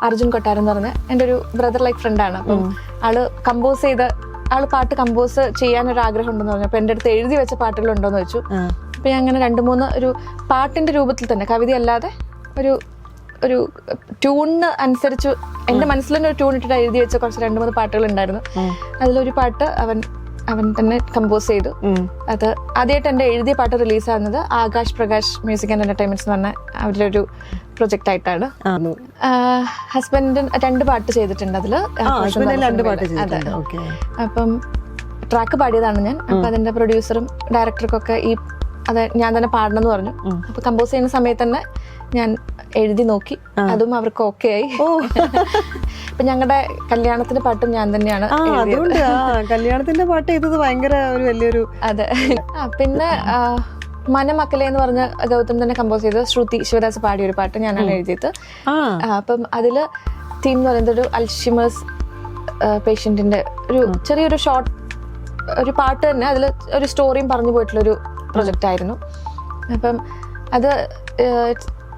അർജുൻ കൊട്ടാരം എന്ന് പറഞ്ഞ എൻ്റെ ഒരു ബ്രദർ ലൈക്ക് ഫ്രണ്ടാണ്. അപ്പം ആള് പാട്ട് കമ്പോസ് ചെയ്യാനൊരു ആഗ്രഹം ഉണ്ടെന്ന് പറഞ്ഞു. അപ്പൊ എൻ്റെ അടുത്ത് എഴുതി വെച്ച പാട്ടുകൾ ഉണ്ടോന്ന് വെച്ചു. അപ്പൊ ഞാൻ അങ്ങനെ 2-3 ഒരു പാട്ടിന്റെ രൂപത്തിൽ തന്നെ, കവിത അല്ലാതെ ഒരു ട്യൂണിന് അനുസരിച്ച് എൻ്റെ മനസ്സിൽ തന്നെ ഒരു ട്യൂൺ ഇട്ടിട്ട് എഴുതി വെച്ച കുറച്ച് 2-3 പാട്ടുകൾ ഉണ്ടായിരുന്നു. അതിലൊരു പാട്ട് അവൻ തന്നെ കമ്പോസ് ചെയ്തു. അത് ആദ്യമായിട്ട് എൻ്റെ എഴുതിയ പാട്ട് റിലീസാകുന്നത് Akash Prakash music and entertainments എന്ന് പറഞ്ഞ അവരുടെ ഒരു പ്രൊജക്ട് ആയിട്ടാണ്. ഹസ്ബൻഡ് 2 പാട്ട് ചെയ്തിട്ടുണ്ട് അതില്. അപ്പം ട്രാക്ക് പാടിയതാണ് ഞാൻ. അപ്പൊ അതിന്റെ പ്രൊഡ്യൂസറും ഡയറക്ടർക്കൊക്കെ ഞാൻ തന്നെ പാടണം എന്ന് പറഞ്ഞു. അപ്പൊ കമ്പോസ് ചെയ്യുന്ന സമയത്ത് തന്നെ ഞാൻ എഴുതി നോക്കി, അതും അവർക്ക് ഓക്കെ ആയി. അപ്പൊ ഞങ്ങളുടെ കല്യാണത്തിന്റെ പാട്ടും ഞാൻ തന്നെയാണ്. കല്യാണത്തിന്റെ പാട്ട് ചെയ്തത് ഭയങ്കര ഒരു വലിയൊരു. അതെ. പിന്നെ മനമക്കലെ എന്ന് പറഞ്ഞ ഗൗതം തന്നെ കമ്പോസ് ചെയ്ത് ശ്രുതി ശിവദാസ് പാടിയ ഒരു പാട്ട് ഞാനാണ് എഴുതിയത്. അപ്പം അതില് തീം എന്ന് പറയുന്നത് ഒരു അൽഷിമേഴ്സ് പേഷ്യന്റിന്റെ ഒരു ചെറിയൊരു ഷോർട്ട് ഒരു പാട്ട് തന്നെ, അതിൽ ഒരു സ്റ്റോറിയും പറഞ്ഞു പോയിട്ടുള്ളൊരു പ്രൊജക്റ്റ് ആയിരുന്നു. അപ്പം അത്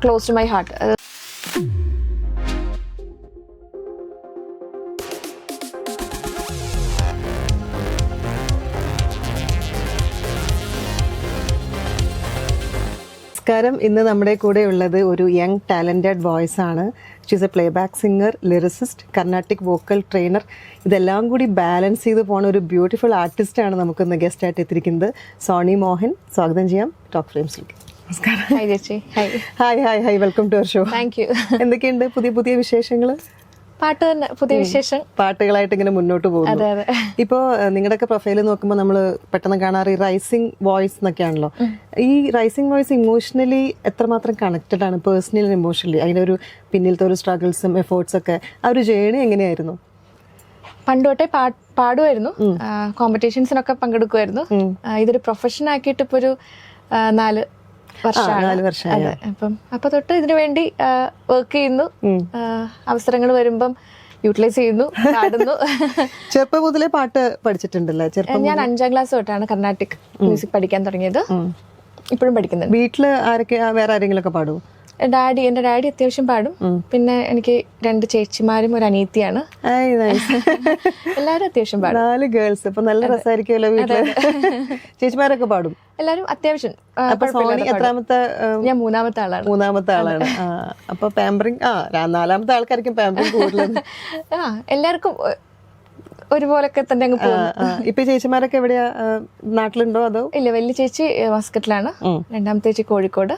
ക്ലോസ് ടു മൈ ഹാർട്ട്. നമസ്കാരം. ഇന്ന് നമ്മുടെ കൂടെ ഉള്ളത് ഒരു യങ് ടാലന്റഡ് വോയിസ് ആണ്. She's A playback singer, lyricist, Carnatic vocal trainer. ഇതെല്ലാം കൂടി ബാലൻസ് ചെയ്ത് പോണ ഒരു ബ്യൂട്ടിഫുൾ ആർട്ടിസ്റ്റാണ് നമുക്കിന്ന് ഗസ്റ്റ് ആയിട്ട് എത്തിയിരിക്കുന്നത്. സോണി മോഹൻ. സ്വാഗതം ചെയ്യാം ടോക്ക് ഫ്രെയിംസിലേക്ക്. നമസ്കാരം. Hi, welcome to our show. Thank you. എന്തൊക്കെയുണ്ട് പുതിയ വിശേഷങ്ങൾ? പാട്ട് തന്നെ പുതിയ വിശേഷം, പാട്ടുകളായിട്ട് ഇങ്ങനെ മുന്നോട്ട് പോകുന്നു. ഇപ്പോ നിങ്ങളുടെയൊക്കെ പ്രൊഫൈൽ നോക്കുമ്പോൾ നമ്മൾ പെട്ടെന്ന് കാണാറ് ഈ റൈസിംഗ് വോയിസ് എന്നൊക്കെയാണല്ലോ. ഈ റൈസിംഗ് വോയിസ് ഇമോഷണലി എത്രമാത്രം കണക്റ്റഡ് ആണ്, പേഴ്സണലി ഇമോഷണലി? അതിന്റെ ഒരു പിന്നിലത്തെ ഒരു സ്ട്രഗിൾസും എഫേർട്സും ഒക്കെ, ആ ഒരു ജേണി എങ്ങനെയായിരുന്നു? പണ്ട് തൊട്ടേ പാടുമായിരുന്നു, കോമ്പറ്റീഷൻസിനൊക്കെ പങ്കെടുക്കുമായിരുന്നു. ഇതൊരു പ്രൊഫഷൻ ആക്കിയിട്ട് ഇപ്പൊ ഒരു 4 വർഷമായി. അപ്പൊ തൊട്ട് ഇതിനു വേണ്ടി വർക്ക് ചെയ്യുന്നു. അവസരങ്ങൾ വരുമ്പം യൂട്ടിലൈസ് ചെയ്യുന്നു, പാടുന്നു. ചെറുപ്പം മുതലേ പാട്ട് പഠിച്ചിട്ടുണ്ടല്ലേ? ഞാൻ 5ാം ക്ലാസ് തൊട്ടാണ് കർണാട്ടിക് മ്യൂസിക് പഠിക്കാൻ തുടങ്ങിയത്. ഇപ്പോഴും പഠിക്കുന്നുണ്ട്. വീട്ടില് വേറെ ആരെങ്കിലും ഒക്കെ പാടുമോ? എന്റെ ഡാഡി അത്യാവശ്യം പാടും. പിന്നെ എനിക്ക് 2 ചേച്ചിമാരും ഒരു അനിയത്തിയാണ്. എല്ലാരും അത്യാവശ്യം പാടും. 4 ഗേൾസ്. അപ്പൊ നല്ല രസമായിരിക്കുമല്ലോ വീട്ടില്. ചേച്ചിമാരൊക്കെ പാടും എല്ലാരും അത്യാവശ്യം. എത്രാമത്തെ? ഞാൻ 3ാമത്തെ ആളാണ്. അപ്പൊ പാമ്പറിങ് 4ാമത്തെ ആൾക്കാർക്കും പാമ്പറിങ് കൂടുതൽ. എല്ലാവർക്കും ഒരുപോലൊക്കെ തന്നെ അങ്ങ് പോകും. ഇപ്പൊ ചേച്ചിമാരൊക്കെ എവിടെയാ? നാട്ടിലുണ്ടോ അതോ? ഇല്ല, വലിയ ചേച്ചി മസ്കറ്റിലാണ്, 2ാമത്തെ ചേച്ചി കോഴിക്കോട്.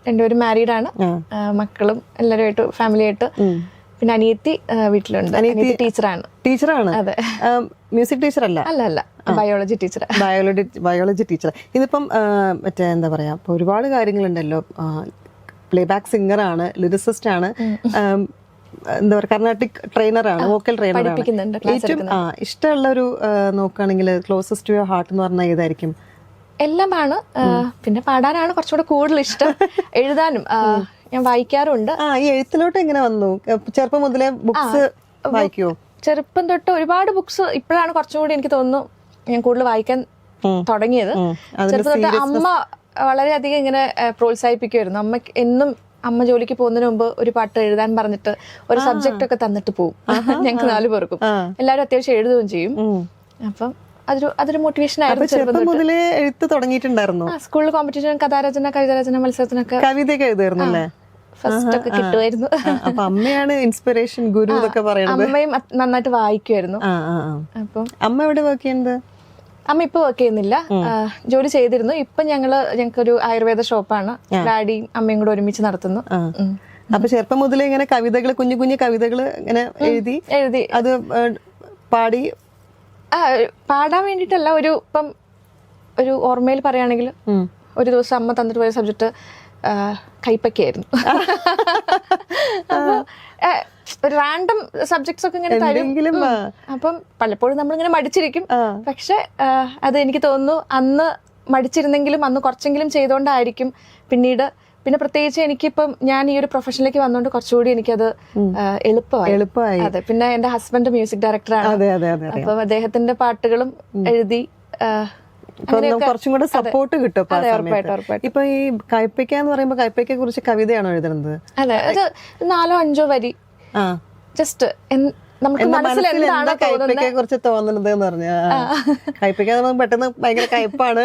2പേരും മാരീഡാണ്, മക്കളും എല്ലാവരുമായിട്ട് ഫാമിലി ആയിട്ട്. പിന്നെ അനിയത്തി വീട്ടിലുണ്ട്. അനിയത്തി ടീച്ചറാണ്. അതെ. മ്യൂസിക് ടീച്ചർ അല്ല? അല്ല, ബയോളജി ടീച്ചർ. ഇതിപ്പം മറ്റേ എന്താ പറയാ, ഇപ്പൊ ഒരുപാട് കാര്യങ്ങളുണ്ടല്ലോ. പ്ലേബാക്ക് സിംഗർ ആണ്, ലിറിസിസ്റ്റ് ആണ്, എന്താ പറയുക, കർണാട്ടിക് ട്രെയിനറാണ്, വോക്കൽ ട്രെയിനറാണ്. ഏറ്റവും ഇഷ്ടമുള്ള ഒരു നോക്കുകയാണെങ്കിൽ ക്ലോസസ്റ്റ് ടു യുവർ ഹാർട്ട് എന്ന് പറഞ്ഞാൽ ഏതായിരിക്കും? എല്ലാമാണ്. പിന്നെ പാടാനാണ് കുറച്ചുകൂടെ കൂടുതൽ ഇഷ്ടം. എഴുതാനും ഞാൻ വായിക്കാറുണ്ട്. ഈ എഴുത്തിലോട്ട് എങ്ങനെ വന്നു? ചെറുപ്പം മുതലേ ബുക്സ് വായിക്കുവോ? ചെറുപ്പം തൊട്ട് ഒരുപാട് ബുക്സ്. ഇപ്പോഴാണ് കുറച്ചും കൂടി എനിക്ക് തോന്നുന്നു ഞാൻ കൂടുതൽ വായിക്കാൻ തുടങ്ങിയത്. ചെറുപ്പം തൊട്ട് അമ്മ വളരെയധികം ഇങ്ങനെ പ്രോത്സാഹിപ്പിക്കുമായിരുന്നു. അമ്മ ജോലിക്ക് പോകുന്നതിന് മുമ്പ് ഒരു പാട്ട് എഴുതാൻ പറഞ്ഞിട്ട് ഒരു സബ്ജക്റ്റ് ഒക്കെ തന്നിട്ട് പോകും. ഞങ്ങൾക്ക് 4 പേർക്കും. എല്ലാവരും അത്യാവശ്യം എഴുതുകയും ചെയ്യും. അപ്പം അതൊരു മോട്ടിവേഷൻ ആയിരുന്നു. എഴുത്ത് തുടങ്ങിയിട്ടുണ്ടായിരുന്നു. സ്കൂളിൽ കോമ്പറ്റീഷൻ, കഥാരചന, കവിതാരചന മത്സരത്തിനൊക്കെ കവിതയൊക്കെ എഴുതായിരുന്നല്ലേ? ഫസ്റ്റ് ഒക്കെ കിട്ടുമായിരുന്നു. അമ്മയാണ് ഇൻസ്പിറേഷൻ, ഗുരു എന്നൊക്കെ പറയുന്നത്. അമ്മയും നന്നായിട്ട് വായിക്കുമായിരുന്നു. അപ്പം അമ്മ എവിടെ വർക്ക് ചെയ്യുന്നത്? അമ്മ ഇപ്പൊ വർക്ക് ചെയ്യുന്നില്ല, ജോലി ചെയ്തിരുന്നു. ഇപ്പൊ ഞങ്ങൾക്കൊരു ആയുർവേദ ഷോപ്പാണ്. ഡാഡിയും അമ്മയും കൂടെ ഒരുമിച്ച് നടത്തുന്നു. അപ്പൊ ചെറുപ്പം മുതലേ ഇങ്ങനെ കവിതകള്, കുഞ്ഞു കുഞ്ഞു കവിതകള് ഇങ്ങനെ എഴുതി അത് പാടി? പാടാൻ വേണ്ടിട്ടല്ല, ഇപ്പം ഒരു ഓർമ്മയിൽ പറയുകയാണെങ്കിൽ ഒരു ദിവസം അമ്മ തന്നിട്ട് പോയ സബ്ജക്ട് കൈപ്പക്കയായിരുന്നു. അപ്പൊ ഒരു റാൻഡം സബ്ജക്ട്സ് ഒക്കെ ഇങ്ങനെ തരും. അപ്പം പലപ്പോഴും നമ്മളിങ്ങനെ മടിച്ചിരിക്കും. പക്ഷെ അത് എനിക്ക് തോന്നുന്നു അന്ന് മടിച്ചിരുന്നെങ്കിലും അന്ന് കുറച്ചെങ്കിലും ചെയ്തോണ്ടായിരിക്കും പിന്നെ പ്രത്യേകിച്ച് എനിക്കിപ്പം ഞാൻ ഈ ഒരു പ്രൊഫഷനിലേക്ക് വന്നോണ്ട് കുറച്ചുകൂടി എനിക്കത് എളുപ്പമായി. അതെ. പിന്നെ എന്റെ ഹസ്ബൻഡ് മ്യൂസിക് ഡയറക്ടറാണ്. അപ്പം അദ്ദേഹത്തിന്റെ പാട്ടുകളും എഴുതി കുറച്ചും കൂടെ സപ്പോർട്ട് കിട്ടും. ഇപ്പൊ ഈ കൈപ്പയ്ക്ക എന്ന് പറയുമ്പോ കൈപ്പയ്ക്കയെ കുറിച്ച് കവിതയാണോ എഴുതുന്നത്? അതെ. അത് 4-5 വരി ആ ജസ്റ്റ് നമുക്ക് മനസ്സിൽ എന്താണോ കയ്പയ്ക്കെ കുറിച്ച് തോന്നുന്നത് എന്ന് പറഞ്ഞു. കയ്പയ്ക്ക പെട്ടെന്ന് ഭയങ്കര കയ്പാണ്.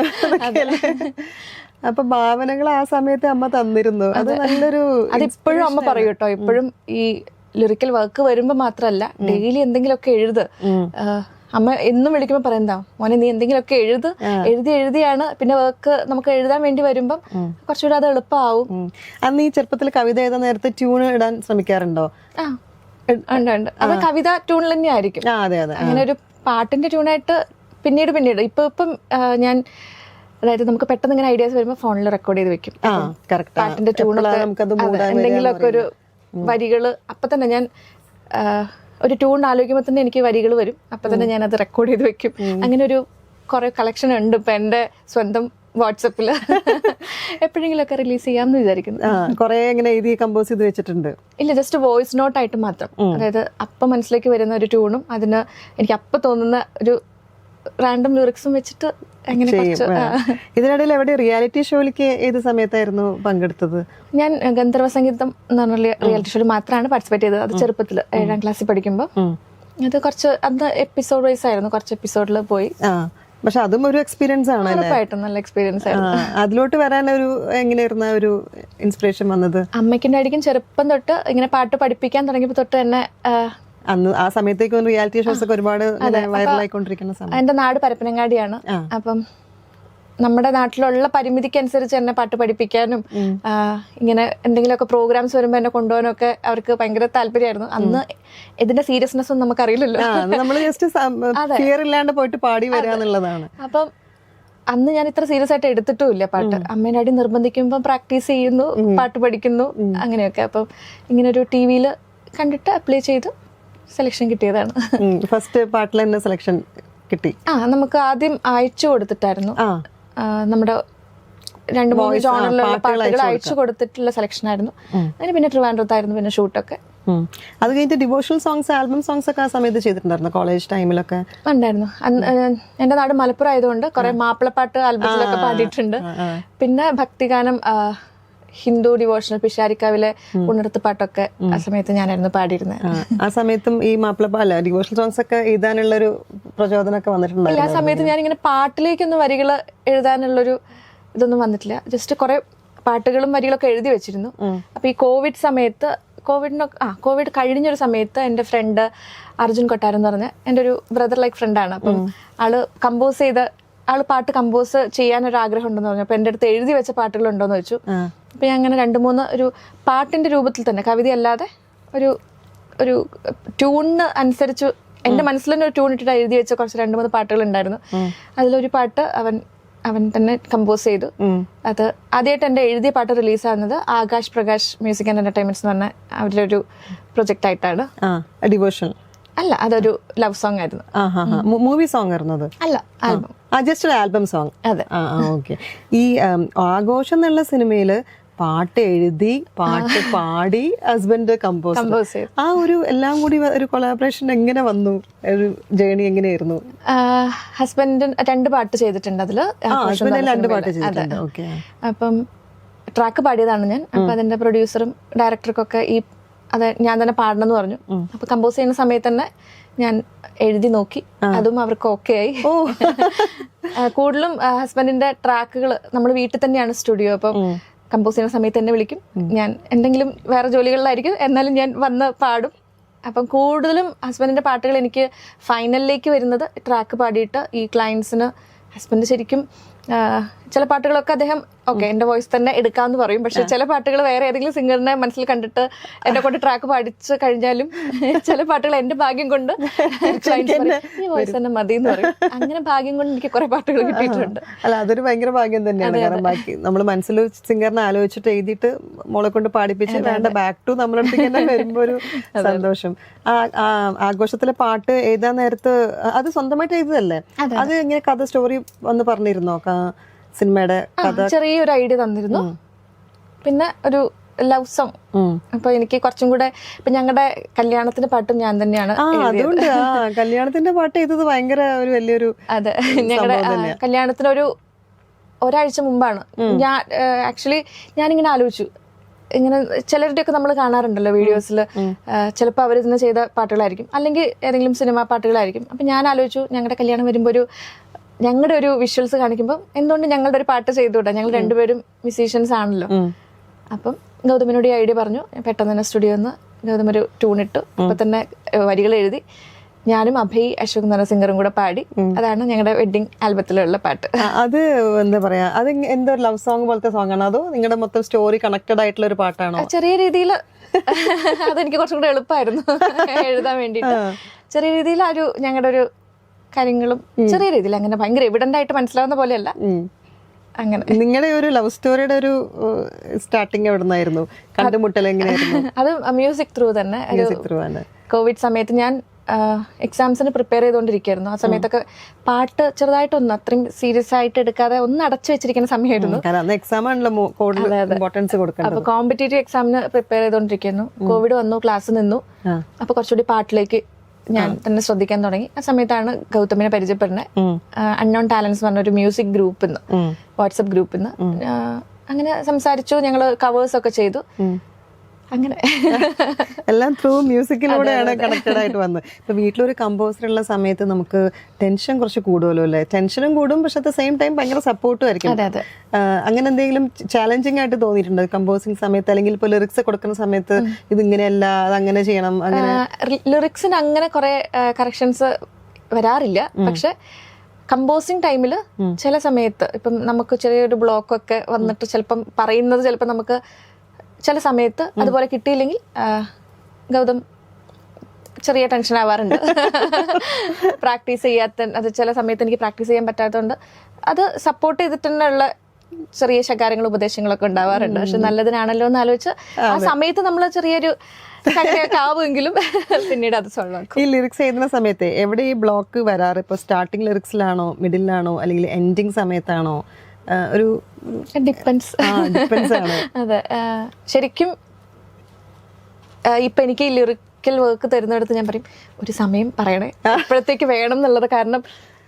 അപ്പൊ ഭാവനകൾ ആ സമയത്ത് അമ്മ തന്നിരുന്നു. അത് നല്ലൊരു അതിപ്പോഴും അമ്മ പറയൂ കേട്ടോ. ഇപ്പോഴും ഈ ലിറിക്കൽ വർക്ക് വരുമ്പോ മാത്രല്ല, ഡെയിലി എന്തെങ്കിലുമൊക്കെ എഴുത്. അമ്മ എന്നും വിളിക്കുമ്പോ പറയുന്നതാ, മോനെ നീ എന്തെങ്കിലുമൊക്കെ എഴുതിയാണ് പിന്നെ വർക്ക് നമുക്ക് എഴുതാൻ വേണ്ടി വരുമ്പം കുറച്ചുകൂടെ അത് എളുപ്പമാവും. അന്ന് ഈ ചെറുപ്പത്തിൽ കവിത എഴുതാൻ നേരത്തെ ട്യൂൺ ഇടാൻ ശ്രമിക്കാറുണ്ടോ? ഉണ്ട്. അത് കവിത ട്യൂണിൽ തന്നെ ആയിരിക്കും. അങ്ങനെ ഒരു പാട്ടിന്റെ ട്യൂണായിട്ട് പിന്നീട് ഇപ്പം ഞാൻ, അതായത് നമുക്ക് പെട്ടെന്ന് ഇങ്ങനെ ഐഡിയാസ് വരുമ്പോൾ ഫോണിൽ റെക്കോർഡ് ചെയ്ത് വെക്കും. പാട്ടിന്റെ ട്യൂണൊക്കെ എന്തെങ്കിലുമൊക്കെ ഒരു വരികള് അപ്പൊ തന്നെ ഞാൻ ഒരു ട്യൂൺ ആലോചിക്കുമ്പോൾ തന്നെ എനിക്ക് വരികൾ വരും. അപ്പൊ തന്നെ ഞാൻ അത് റെക്കോർഡ് ചെയ്ത് വെക്കും. അങ്ങനെ ഒരു കുറെ കളക്ഷൻ ഉണ്ട് ഇപ്പൊ എന്റെ സ്വന്തം വാട്സപ്പില്. എപ്പോഴെങ്കിലും ഒക്കെ റിലീസ് ചെയ്യാമെന്ന് വിചാരിക്കുന്നു. കുറെ ഇങ്ങനെ എഴുതി കമ്പോസ് ചെയ്ത് വെച്ചിട്ടുണ്ട്? ഇല്ല, ജസ്റ്റ് വോയിസ് നോട്ടായിട്ട് മാത്രം. അതായത് അപ്പൊ മനസ്സിലേക്ക് വരുന്ന ഒരു ട്യൂണും അതിന് എനിക്ക് അപ്പൊ തോന്നുന്ന ഒരു റാൻഡം ലിറിക്സും വെച്ചിട്ട് അങ്ങനെ ഇതിനിടയിൽ എവിടെ റിയാലിറ്റി ഷോയിലേക്ക് ഏത് സമയത്തായിരുന്നു പങ്കെടുത്തത്? ഞാൻ ഗന്ധർവ സംഗീതം എന്ന് പറഞ്ഞ റിയാലിറ്റി ഷോയിൽ മാത്രമാണ് പാർട്ടിസിപ്പേറ്റ് ചെയ്തത്. അത് ചെറുപ്പത്തില് 7ാം ക്ലാസ്സിൽ പഠിക്കുമ്പോൾ. അത് കുറച്ച് അന്ന് എപ്പിസോഡ് വൈസ് ആയിരുന്നു, കുറച്ച് എപ്പിസോഡിൽ പോയി. പക്ഷെ അതും ഒരു എക്സ്പീരിയൻസ് ആണ്. ഉറപ്പായിട്ടും നല്ല എക്സ്പീരിയൻസ് ആയിരുന്നു. അതിലോട്ട് വരാൻ ഒരു എങ്ങനെയായിരുന്നു ഒരു ഇൻസ്പിറേഷൻ വന്നത്? അമ്മയ്ക്കും ഡാഡിക്കും ചെറുപ്പം തൊട്ട് ഇങ്ങനെ പാട്ട് പഠിപ്പിക്കാൻ തുടങ്ങിയപ്പോൾ തൊട്ട് തന്നെ അന്ന് ആ സമയത്തേക്ക് റിയാലിറ്റി ഷോസ് ഒക്കെ ഒരുപാട് വൈറലായിക്കൊണ്ടിരിക്കുന്ന സമയം. എന്റെ നാട് പരപ്പനങ്ങാടിയാണ്. അപ്പം നമ്മുടെ നാട്ടിലുള്ള പരിമിതിക്ക് അനുസരിച്ച് എന്നെ പാട്ട് പഠിപ്പിക്കാനും ഇങ്ങനെ എന്തെങ്കിലുമൊക്കെ പ്രോഗ്രാംസ് വരുമ്പോൾ എന്നെ കൊണ്ടുപോകാനും ഒക്കെ അവർക്ക് ഭയങ്കര താല്പര്യമായിരുന്നു. അന്ന് ഇതിന്റെ സീരിയസ്നെസ് ഒന്നും നമുക്ക് അറിയില്ലല്ലോ. പോയിട്ട് പാടി വരിക എന്നുള്ളതാണ്. അപ്പം അന്ന് ഞാൻ ഇത്ര സീരിയസ് ആയിട്ട് എടുത്തിട്ടുമില്ല പാട്ട്. അമ്മേൻ്റെ അടി നിർബന്ധിക്കുമ്പോൾ പ്രാക്ടീസ് ചെയ്യുന്നു, പാട്ട് പഠിക്കുന്നു, അങ്ങനെയൊക്കെ. അപ്പം ഇങ്ങനെ ഒരു TV-യിൽ കണ്ടിട്ട് അപ്ലൈ ചെയ്ത് സെലക്ഷൻ കിട്ടിയതാണ്. ഫസ്റ്റ് പാട്ടിൽ തന്നെ സെലക്ഷൻ കിട്ടി? നമുക്ക് ആദ്യം അയച്ചു കൊടുത്തിട്ടായിരുന്നു. നമ്മുടെ 2-3 ജോണറിലുള്ള പാട്ടുകൾ അയച്ചു കൊടുത്തിട്ടുള്ള സെലക്ഷൻ ആയിരുന്നു. അങ്ങനെ പിന്നെ ട്രിവാൻഡ്രത്തായിരുന്നു പിന്നെ ഷൂട്ടൊക്കെ. അത് കഴിഞ്ഞിട്ട് ഡിവോഷണൽ സോങ്സ്, ആൽബം സോങ്സ് ഒക്കെ ആ സമയത്ത് ചെയ്തിട്ടുണ്ടായിരുന്നു കോളേജ് ടൈമിലൊക്കെ? ഉണ്ടായിരുന്നു. എന്റെ നാട് മലപ്പുറം ആയതുകൊണ്ട് കുറെ മാപ്പിളപ്പാട്ട് ആൽബത്തിലൊക്കെ പാടിയിട്ടുണ്ട്. പിന്നെ ഭക്തിഗാനം, ഹിന്ദു ഡിവോഷണൽ പിഷാരിക്കാവിലെ ഉണർത്ത് പാട്ടൊക്കെ ആ സമയത്ത് ഞാനായിരുന്നു പാടിയിരുന്നത്. ആ സമയത്തും ഈ മാപ്പിള ഡിവോഷണൽ സോങ്സ് ഒക്കെ എഴുതാനുള്ളൊരു പ്രചോദനമൊക്കെ വന്നിട്ടുണ്ടല്ലോ? ആ സമയത്ത് ഞാനിങ്ങനെ പാട്ടിലേക്കൊന്നും വരികൾ എഴുതാനുള്ളൊരു ഇതൊന്നും വന്നിട്ടില്ല. ജസ്റ്റ് കുറെ പാട്ടുകളും വരികളൊക്കെ എഴുതി വെച്ചിരുന്നു. അപ്പൊ ഈ കോവിഡ് സമയത്ത്, കോവിഡ് കഴിഞ്ഞൊരു സമയത്ത് എൻ്റെ ഫ്രണ്ട് അർജുൻ കൊട്ടാരം എന്ന് പറഞ്ഞ എൻ്റെ ഒരു ബ്രദർ ലൈക്ക് ഫ്രണ്ടാണ്. അപ്പം ആള് പാട്ട് കമ്പോസ് ചെയ്യാനൊരു ആഗ്രഹം ഉണ്ടെന്ന് പറഞ്ഞു. അപ്പൊ എൻ്റെ അടുത്ത് എഴുതി വെച്ച പാട്ടുകൾ ഉണ്ടോന്ന് വെച്ചു. അപ്പൊ ഞാൻ അങ്ങനെ 2-3 ഒരു പാട്ടിന്റെ രൂപത്തിൽ തന്നെ, കവിതയല്ലാതെ ഒരു ട്യൂണിന് അനുസരിച്ച് എന്റെ മനസ്സിൽ തന്നെ ഒരു ട്യൂൺ ഇട്ടിട്ട് എഴുതി വെച്ച കുറച്ച് 2-3 പാട്ടുകൾ ഉണ്ടായിരുന്നു. അതിലൊരു പാട്ട് അവൻ തന്നെ കമ്പോസ് ചെയ്തു. അത് ആദ്യമായിട്ട് എൻ്റെ എഴുതിയ പാട്ട് റിലീസാകുന്നത് Akash Prakash music and entertainments എന്ന് പറഞ്ഞ അവരുടെ ഒരു പ്രൊജക്ട് ആയിട്ടാണ്. ഡിവോഷണൽ അല്ല, അതൊരു ലവ് സോങ് ആയിരുന്നു. മൂവി സോങ് ആയിരുന്നത് അല്ല, ആൽബം. ജസ്റ്റ് ഒരു ആൽബം സോങ്. അതെ. ഓക്കെ. ഈ ആഘോഷം എന്നുള്ള സിനിമയില് പാട്ട് എഴുതി, പാട്ട് പാടി, ഹസ്ബൻഡ് കമ്പോസ് ചെയ്തു. ആ ഒരു എല്ലാം കൂടി ഒരു കൊളാബറേഷൻ എങ്ങനെ വന്നു? ഒരു ജേണി എങ്ങനെയായിരുന്നു? ഹസ്ബൻഡ് 2 പാട്ട് ചെയ്തിട്ടുണ്ട്. അതില് 2 പാട്ട് ചെയ്തിട്ടുണ്ട്. ഓക്കെ. അപ്പം ട്രാക്ക് പാടിയതാണ് ഞാൻ. അപ്പൊ അതിന്റെ പ്രൊഡ്യൂസറും ഡയറക്ടർക്കൊക്കെ ഞാൻ തന്നെ പാടണം എന്ന് പറഞ്ഞു. അപ്പൊ കമ്പോസ് ചെയ്യുന്ന സമയത്ത് തന്നെ ഞാൻ എഴുതി നോക്കി, അതും അവർക്ക് ഓക്കെ ആയി. കൂടുതലും ഹസ്ബൻഡിന്റെ ട്രാക്കുകൾ നമ്മൾ വീട്ടിൽ തന്നെയാണ് സ്റ്റുഡിയോ. അപ്പം കമ്പോസ് ചെയ്യുന്ന സമയത്ത് എന്നെ വിളിക്കും. ഞാൻ എന്തെങ്കിലും വേറെ ജോലികളിലായിരിക്കും, എന്നാലും ഞാൻ വന്ന് പാടും. അപ്പം കൂടുതലും ഹസ്ബൻഡിന്റെ പാട്ടുകൾ എനിക്ക് ഫൈനലിലേക്ക് വരുന്നത് ട്രാക്ക് പാടിയിട്ട് ഈ ക്ലയൻസിന് ഹസ്ബൻഡ് ശരിക്കും ചില പാട്ടുകളൊക്കെ അദ്ദേഹം ഓക്കെ എന്റെ വോയിസ് തന്നെ എടുക്കാമെന്ന് പറയും. പക്ഷെ ചില പാട്ടുകൾ വേറെ ഏതെങ്കിലും സിംഗറിനെ മനസ്സിൽ കണ്ടിട്ട് എന്നെ കൊണ്ട് ട്രാക്ക് പാടിച്ച് കഴിഞ്ഞാലും ചില പാട്ടുകൾ എന്റെ ഭാഗ്യം കൊണ്ട് ഈ വോയിസ് തന്നെ മതി എന്ന് പറയും. അങ്ങനെ ഭാഗ്യം കൊണ്ട് എനിക്ക് കുറെ പാട്ടുകൾ കിട്ടിയിട്ടുണ്ട്. അല്ല, അതൊരു ഭയങ്കര ഭാഗ്യം തന്നെയാണ്. കാരണം ബാക്കി നമ്മൾ മനസ്സിൽ സിംഗറിനെ ആലോചിച്ചിട്ട് എഴുതിയിട്ട് മോളെ കൊണ്ട് പാടിപ്പിച്ച് വേണ്ട ബാക്ക് ടു നമ്മുടെ അടുത്തേക്ക് തന്നെ വരുമ്പോ ഒരു സന്തോഷം. ആഘോഷത്തിലെ പാട്ട് എഴുതാൻ നേരത്ത് അത് സ്വന്തമായിട്ട് എഴുതല്ലേ? അത് ഇങ്ങനെ കഥ സ്റ്റോറി വന്ന് പറഞ്ഞിരുന്നോ? സിനിമയുടെ കഥ ചെറിയൊരു ഐഡിയ തന്നിരുന്നു. പിന്നെ ഒരു ലവ് സോങ്. അപ്പൊ എനിക്ക് കുറച്ചും കൂടെ ഇപ്പൊ ഞങ്ങളുടെ കല്യാണത്തിന്റെ പാട്ടും ഞാൻ തന്നെയാണ്. അതുകൊണ്ട് കല്യാണത്തിന്റെ പാട്ട് ചെയ്തത് ഭയങ്കര ഒരു വലിയൊരു. അതെ, ഞങ്ങളുടെ കല്യാണത്തിന് ഒരാഴ്ച മുമ്പാണ്. ഞാനിങ്ങനെ ആലോചിച്ചു, ഇങ്ങനെ ചിലരുടെയൊക്കെ നമ്മൾ കാണാറുണ്ടല്ലോ വീഡിയോസിൽ, ചിലപ്പോൾ അവർ ഇന്ന് ചെയ്ത പാട്ടുകളായിരിക്കും, അല്ലെങ്കിൽ ഏതെങ്കിലും സിനിമാ പാട്ടുകളായിരിക്കും. അപ്പം ഞാൻ ആലോചിച്ചു, ഞങ്ങളുടെ കല്യാണം വരുമ്പോൾ ഞങ്ങളുടെ ഒരു വിഷ്വൽസ് കാണിക്കുമ്പോൾ എന്തുകൊണ്ട് ഞങ്ങളുടെ ഒരു പാട്ട് ചെയ്തുകൂടാ, ഞങ്ങൾ രണ്ടുപേരും മ്യൂസീഷ്യൻസ് ആണല്ലോ. അപ്പം ഗൗതമിനോട് ഈ ഐഡിയ പറഞ്ഞു. പെട്ടെന്ന് തന്നെ സ്റ്റുഡിയോ നിന്ന് ഗൗതം ഒരു ട്യൂണിട്ടു. അപ്പം തന്നെ വരികൾ എഴുതി ഞാനും അഭയ് അശോക് എന്ന സിംഗറും കൂടെ പാടി. അതാണ് ഞങ്ങളുടെ വെഡിങ് ആൽബത്തിലുള്ള പാട്ട്. അത് എന്താ പറയാ, അത് എന്തോ ലവ് സോങ് പോലത്തെ സോങ് ആണോ അതോ നിങ്ങളുടെ മൊത്തം സ്റ്റോറി കണക്റ്റഡ് ആയിട്ടുള്ള ഒരു പാട്ടാണോ? ചെറിയ രീതിയിൽ അതെനിക്ക് കുറച്ചും കൂടെ എളുപ്പമായിരുന്നു എഴുതാൻ വേണ്ടിയിട്ട്. ചെറിയ രീതിയിൽ ആ ഒരു ഞങ്ങളുടെ ഒരു കാര്യങ്ങളും ചെറിയ രീതിയിൽ, അങ്ങനെ ഭയങ്കര എവിഡന്റ് ആയിട്ട് മനസ്സിലാവുന്ന പോലെയല്ല. അങ്ങനെ നിങ്ങളുടെ ഒരു ലവ് സ്റ്റോറിയുടെ ഒരു സ്റ്റാർട്ടിങ് എവിടെ നിന്നായിരുന്നു? കണ്ടുമുട്ടൽ എങ്ങനെയായിരുന്നു? അത് മ്യൂസിക് ത്രൂ തന്നെ. കോവിഡ് സമയത്ത് ഞാൻ എക്സാംസിന് പ്രിപ്പയർ ചെയ്തുകൊണ്ടിരിക്കുകയായിരുന്നു. ആ സമയത്തൊക്കെ പാട്ട് ചെറുതായിട്ടൊന്നും അത്രയും സീരിയസ് ആയിട്ട് എടുക്കാതെ ഒന്ന് അടച്ചു വെച്ചിരിക്കുന്ന സമയമായിരുന്നു. അപ്പൊ കോമ്പറ്റേറ്റീവ് എക്സാമിന് പ്രിപ്പയർ ചെയ്തുകൊണ്ടിരിക്കുന്നു. കോവിഡ് വന്നു, ക്ലാസ് നിന്നു. അപ്പൊ കുറച്ചുകൂടി പാട്ടിലേക്ക് ഞാൻ തന്നെ ശ്രദ്ധിക്കാൻ തുടങ്ങി. ആ സമയത്താണ് ഗൗതമിനെ പരിചയപ്പെടുന്നത്. അൺനോൺ ടാലൻസ് പറഞ്ഞ ഒരു മ്യൂസിക് ഗ്രൂപ്പിൽ നിന്ന്, വാട്സപ്പ് ഗ്രൂപ്പിൽ നിന്ന് അങ്ങനെ സംസാരിച്ചു. ഞങ്ങൾ കവേഴ്സ് ഒക്കെ ചെയ്തു. അങ്ങനെ എല്ലാം ത്രൂ മ്യൂസിക്കിലൂടെയാണ് കണക്റ്റഡ് ആയിട്ട് വന്നത്. ഇപ്പൊ വീട്ടിലൊരു കമ്പോസർ ഉള്ള സമയത്ത് നമുക്ക് ടെൻഷൻ കുറച്ച് കൂടുമല്ലോ അല്ലേ? ടെൻഷനും കൂടും, പക്ഷെ അറ്റ് ദ സെയിം ടൈം ഭയങ്കര സപ്പോർട്ടും ആയിരിക്കും. അങ്ങനെ എന്തെങ്കിലും ചാലഞ്ചിങ് ആയിട്ട് തോന്നിയിട്ടുണ്ടോ കമ്പോസിങ് സമയത്ത്? അല്ലെങ്കിൽ ഇപ്പൊ ലിറിക്സ് കൊടുക്കുന്ന സമയത്ത് ഇതിങ്ങനെയല്ല, അത് അങ്ങനെ ചെയ്യണം? അങ്ങനെ ലിറിക്സിന് അങ്ങനെ കുറെ കറക്ഷൻസ് വരാറില്ല. പക്ഷെ കമ്പോസിങ് ടൈമിൽ ചില സമയത്ത് ഇപ്പം നമുക്ക് ചെറിയൊരു ബ്ലോക്കൊക്കെ വന്നിട്ട് ചിലപ്പം പറയുന്നത് ചിലപ്പോൾ നമുക്ക് ചില സമയത്ത് അതുപോലെ കിട്ടിയില്ലെങ്കിൽ ഗൗതം ചെറിയ ടെൻഷൻ ആവാറുണ്ട്. പ്രാക്ടീസ് ചെയ്യാത്ത അത് ചില സമയത്ത് എനിക്ക് പ്രാക്ടീസ് ചെയ്യാൻ പറ്റാത്തതുകൊണ്ട് അത് സപ്പോർട്ട് ചെയ്തിട്ടുള്ള ചെറിയ ശകാരങ്ങൾ ഉപദേശങ്ങളൊക്കെ ഉണ്ടാവാറുണ്ട്. പക്ഷെ നല്ലതിനാണല്ലോ എന്ന് ആലോചിച്ച് ആ സമയത്ത് നമ്മൾ ചെറിയൊരു ആവുമെങ്കിലും പിന്നീട് അത് സോൾവ് ആക്കും. ഈ ലിറിക്സ് എഴുതുന്ന സമയത്ത് എവിടെ ഈ ബ്ലോക്ക് വരാറ്? ഇപ്പൊ സ്റ്റാർട്ടിംഗ് ലിറിക്സിലാണോ, മിഡിലാണോ, അല്ലെങ്കിൽ എൻഡിങ് സമയത്താണോ? ഒരു ഡിപ്പെൻസ് ആണ്. അതെ, ശരിക്കും ഇപ്പൊ എനിക്ക് ലിറിക്കൽ വർക്ക് തരുന്നിടത്ത് ഞാൻ പറയും ഒരു സമയം പറയണേ, എപ്പോഴത്തേക്ക് വേണം എന്നുള്ളത്. കാരണം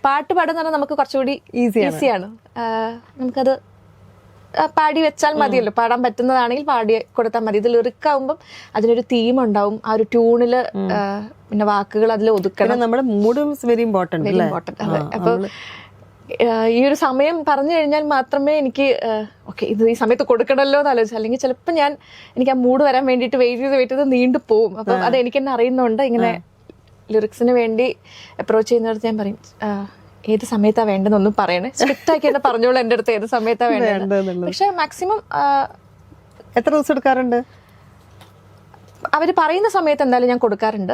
പാട്ട് പാടുന്ന പറഞ്ഞാൽ നമുക്ക് കുറച്ചുകൂടി ഈസിയാണ്. നമുക്കത് പാടി വെച്ചാൽ മതിയല്ലോ, പാടാൻ പറ്റുന്നതാണെങ്കിൽ പാടി കൊടുത്താൽ മതി. ഇത് ലിറിക്കാവുമ്പം അതിനൊരു തീം ഉണ്ടാവും, ആ ഒരു ട്യൂണില് പിന്നെ വാക്കുകൾ അതിൽ ഒതുക്കണം. നമ്മുടെ മൂഡ് വെരി ഇമ്പോർട്ടന്റ്. അതെ, അപ്പൊ ഈ ഒരു സമയം പറഞ്ഞു കഴിഞ്ഞാൽ മാത്രമേ എനിക്ക് ഓക്കെ ഇത് ഈ സമയത്ത് കൊടുക്കണമല്ലോ എന്ന് ആലോചിച്ചു. അല്ലെങ്കിൽ ചിലപ്പോൾ എനിക്ക് ആ മൂഡ് വരാൻ വേണ്ടിയിട്ട് വെയിറ്റ് ചെയ്ത് നീണ്ടു പോവും. അപ്പം അത് എനിക്ക് തന്നെ അറിയുന്നുണ്ട്. ഇങ്ങനെ ലിറിക്സിന് വേണ്ടി അപ്രോച്ച് ചെയ്യുന്നിടത്ത് ഞാൻ പറയും ഏത് സമയത്താണ് വേണ്ടതെന്നൊന്നും പറയണേ, സ്ട്രിക്റ്റ് ആക്കി തന്നെ പറഞ്ഞോളൂ എൻ്റെ അടുത്ത് ഏത് സമയത്താണ് വേണ്ടത്. പക്ഷെ മാക്സിമം എത്ര ദിവസം എടുക്കാറുണ്ട്? അവര് പറയുന്ന സമയത്ത് എന്തായാലും ഞാൻ കൊടുക്കാറുണ്ട്.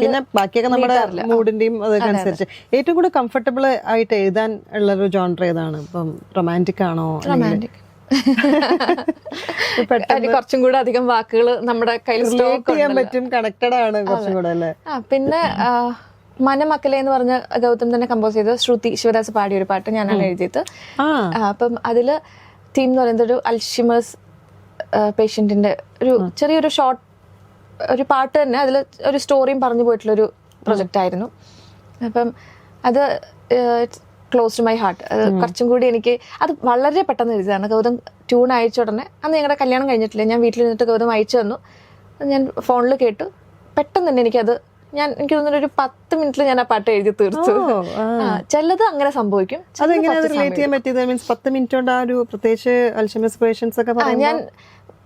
പിന്നെ ബാക്കിയൊക്കെ നമ്മുടെ മൂഡിന്റെയും അതനുസരിച്ച്. ഏറ്റവും കൂടുതൽ കംഫർട്ടബിൾ ആയിട്ട് എഴുതാൻ ഉള്ളൊരു ജോണർ ഏതാണ്? ഇപ്പം റൊമാൻറ്റിക് ആണോ? റൊമാൻറ്റിക്. കുറച്ചും കൂടെ അധികം വാക്കുകൾ നമ്മുടെ കയ്യിൽ സ്റ്റോക്ക് ചെയ്യാൻ പറ്റും, കണക്റ്റഡ് ആണ് കുറച്ചും കൂടെ അല്ലേ? പിന്നെ മനമക്കലെ എന്ന് പറഞ്ഞ ഗൗതം തന്നെ കമ്പോസ് ചെയ്ത് ശ്രുതി ശിവദാസ് പാടിയ ഒരു പാട്ട് ഞാനാണ് എഴുതിയത്. അപ്പം അതില് തീം എന്ന് പറയുന്നത് ഒരു അൽഷിമേഴ്സ് പേഷ്യന്റിന്റെ ഒരു ചെറിയൊരു ഷോർട്ട് ഒരു പാട്ട് തന്നെ, അതിൽ ഒരു സ്റ്റോറിയും പറഞ്ഞു പോയിട്ടുള്ളൊരു പ്രൊജക്റ്റ് ആയിരുന്നു. അപ്പം അത് ക്ലോസ് ടു മൈ ഹാർട്ട്. അത് കുറച്ചും കൂടി എനിക്ക് അത് വളരെ പെട്ടെന്ന് എഴുതിയതാണ്. ഗൗതം ട്യൂൺ അയച്ച ഉടനെ, അന്ന് ഞങ്ങളുടെ കല്യാണം കഴിഞ്ഞിട്ടില്ല, ഞാൻ വീട്ടിലിരുന്നിട്ട് ഗൗതം അയച്ചു തന്നു. ഞാൻ ഫോണിൽ കേട്ടു, പെട്ടെന്ന് തന്നെ എനിക്ക് തോന്നുന്നു ഒരു 10 മിനിറ്റിൽ ഞാൻ ആ പാട്ട് എഴുതി തീർത്തു. ചിലത് അങ്ങനെ സംഭവിക്കും. ഞാൻ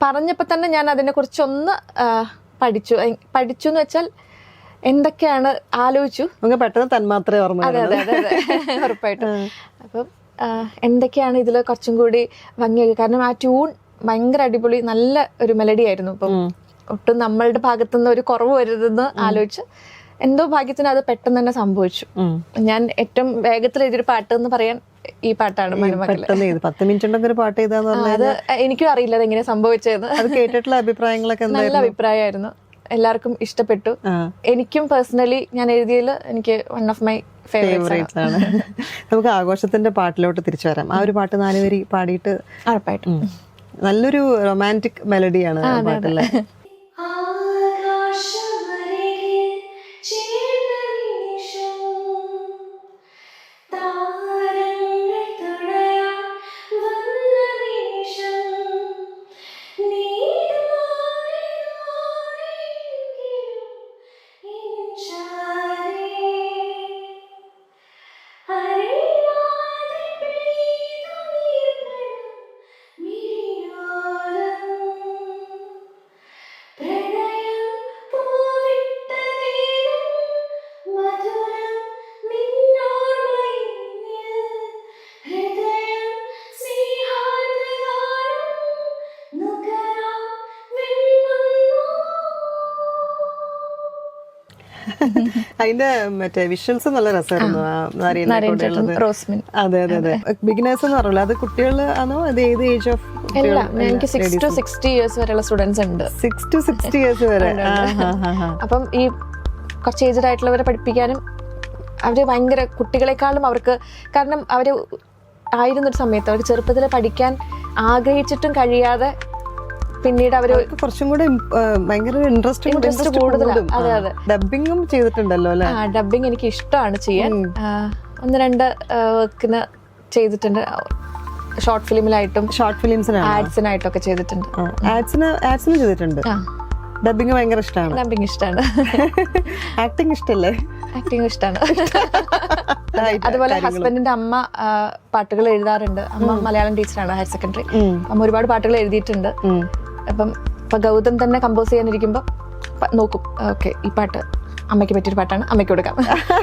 പറഞ്ഞപ്പോ തന്നെ ഞാൻ അതിനെ കുറിച്ചൊന്ന് പഠിച്ചു എന്ന് വെച്ചാൽ എന്തൊക്കെയാണ് ആലോചിച്ചു, പെട്ടെന്ന് തന്മാത്ര ഓർമ്മ. അതെ അതെ അതെ അതെ ഉറപ്പായിട്ടും. അപ്പം എന്തൊക്കെയാണ് ഇതിൽ കുറച്ചും കൂടി ഭംഗിയാക്കി. കാരണം ആ ട്യൂൺ ഭയങ്കര അടിപൊളി നല്ല ഒരു മെലഡി ആയിരുന്നു. അപ്പം ഒട്ടും നമ്മളുടെ ഭാഗത്തുനിന്ന് ഒരു കുറവ് വരുതെന്ന് ആലോചിച്ച് എന്തോ ഭാഗ്യത്തിന് അത് പെട്ടെന്ന് തന്നെ സംഭവിച്ചു. ഞാൻ ഏറ്റവും വേഗത്തിൽ എഴുതിയൊരു പാട്ട് എന്ന് പറയാൻ ഈ പാട്ടാണ് മനുമക്കളെ. 10 മിനിറ്റ് ഒരു പാട്ട് അത് എനിക്കും അറിയില്ല അതെങ്ങനെ സംഭവിച്ചതെന്ന്. അത് കേട്ടിട്ടുള്ള അഭിപ്രായങ്ങളൊക്കെ നല്ല അഭിപ്രായമായിരുന്നു, എല്ലാവർക്കും ഇഷ്ടപ്പെട്ടു. എനിക്കും പേഴ്സണലി ഞാൻ എഴുതിയതിൽ എനിക്ക് വൺ ഓഫ് മൈ ഫേവറേറ്റ്സ് ആണ്. നമുക്ക് ആഘോഷത്തിന്റെ പാട്ടിലോട്ട് തിരിച്ചു വരാം. ആ ഒരു പാട്ട് 4 വരി പാടിയിട്ട്. ഉറപ്പായിട്ടും നല്ലൊരു റൊമാൻറ്റിക് മെലഡിയാണ് പാട്ടിലെ. നീ അതിന്റെ മറ്റേ വിഷ്വൽസ് നല്ല രസമായിരുന്നു നരേനെ കൊണ്ടുള്ളത്. റോസ്മിൻ. അതെ അതെ അതെ. ബിഗിനേഴ്സ് എന്ന് പറഞ്ഞല്ലോ, അത് കുട്ടികൾ ആണോ, അത് ഏത് ഏജ് ഓഫ്? അല്ല, എനിക്ക് 6 to 60 years വരെയുള്ള സ്റ്റുഡൻസ് ഉണ്ട്. 6 to 60 years വരെ. അപ്പം ഈ കുറച്ച് ഏജ്ഡ് ആയിട്ടുള്ളവരെ പഠിപ്പിക്കാനും അവര് ഭയങ്കര കുട്ടികളെക്കാളും അവർക്ക്, കാരണം അവര് ആയിരുന്നൊരു സമയത്ത് അവർക്ക് ചെറുപ്പത്തിൽ പഠിക്കാൻ ആഗ്രഹിച്ചിട്ടും കഴിയാതെ പിന്നീട് അവര് കുറച്ചും കൂടെ ഭയങ്കര ഇൻട്രസ്റ്റ് കൂടുതലാണ്. അതെ അതെ. ഡബിങ്ങും ചെയ്തിട്ടുണ്ടല്ലോ അല്ലെ? ഡബിങ് എനിക്ക് ഇഷ്ടമാണ് ചെയ്യാൻ. 1-2 വർക്കിന് ചെയ്തിട്ടുണ്ട്. ഷോർട്ട് ഫിലിമിലായിട്ടും ഷോർട്ട് ഫിലിംസിന് ആഡ്സിനായിട്ടും ഒക്കെ ചെയ്തിട്ടുണ്ട്. ആഡ്സിന് ചെയ്തിട്ടുണ്ട്. ഡബിങ് ഭയങ്കര ഇഷ്ടമാണ്. ഡബിങ് ഇഷ്ടമാണ്. ആക്ടിങ് ഇഷ്ടല്ലേ? ആക്ടിങ് ഇഷ്ടമാണ്. അതുപോലെ ഹസ്ബൻഡിന്റെ അമ്മ പാട്ടുകൾ എഴുതാറുണ്ട്. അമ്മ മലയാളം ടീച്ചറാണ്, ഹയർ സെക്കൻഡറി. അമ്മ ഒരുപാട് പാട്ടുകൾ എഴുതിയിട്ടുണ്ട്. അപ്പം ഇപ്പൊ ഗൗതം തന്നെ കമ്പോസ് ചെയ്യാനിരിക്കുമ്പോ നോക്കും, ഓക്കെ ഈ പാട്ട് അമ്മയ്ക്ക് പറ്റിയൊരു പാട്ടാണ്, അമ്മയ്ക്ക് കൊടുക്കാം.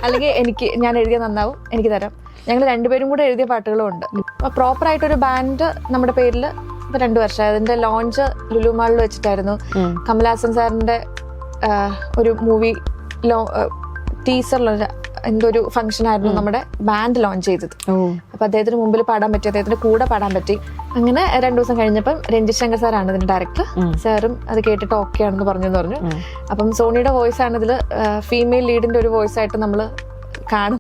അല്ലെങ്കിൽ ഞാൻ എഴുതിയ നന്നാവും, എനിക്ക് തരാം. ഞങ്ങൾ രണ്ടുപേരും കൂടെ എഴുതിയ പാട്ടുകളും ഉണ്ട്. അപ്പൊ പ്രോപ്പർ ആയിട്ടൊരു ബാൻഡ് നമ്മുടെ പേരിൽ ഇപ്പൊ 2 വർഷമായി. അതിന്റെ ലോഞ്ച് ലുലു മാളിൽ വെച്ചിട്ടായിരുന്നു. കമലഹാസൻ സാറിന്റെ ഒരു മൂവി ടീസറിലൊരു എന്തോ ഒരു ഫംഗ്ഷൻ ആയിരുന്നു നമ്മുടെ ബാൻഡ് ലോഞ്ച് ചെയ്തത്. അപ്പൊ അദ്ദേഹത്തിന് മുമ്പിൽ പാടാൻ പറ്റി, അദ്ദേഹത്തിന്റെ കൂടെ പാടാൻ പറ്റി. അങ്ങനെ 2 ദിവസം കഴിഞ്ഞപ്പം രഞ്ജിത് ശങ്കർ സാറാണ് ഇതിന്റെ ഡയറക്ടർ. സാറും അത് കേട്ടിട്ട് ഓക്കെ ആണെന്ന് പറഞ്ഞു. അപ്പം സോണിയുടെ വോയിസ് ആണ് ഇതിൽ ഫീമെയിൽ ലീഡിന്റെ ഒരു വോയിസ് ആയിട്ട് നമ്മൾ കാണും.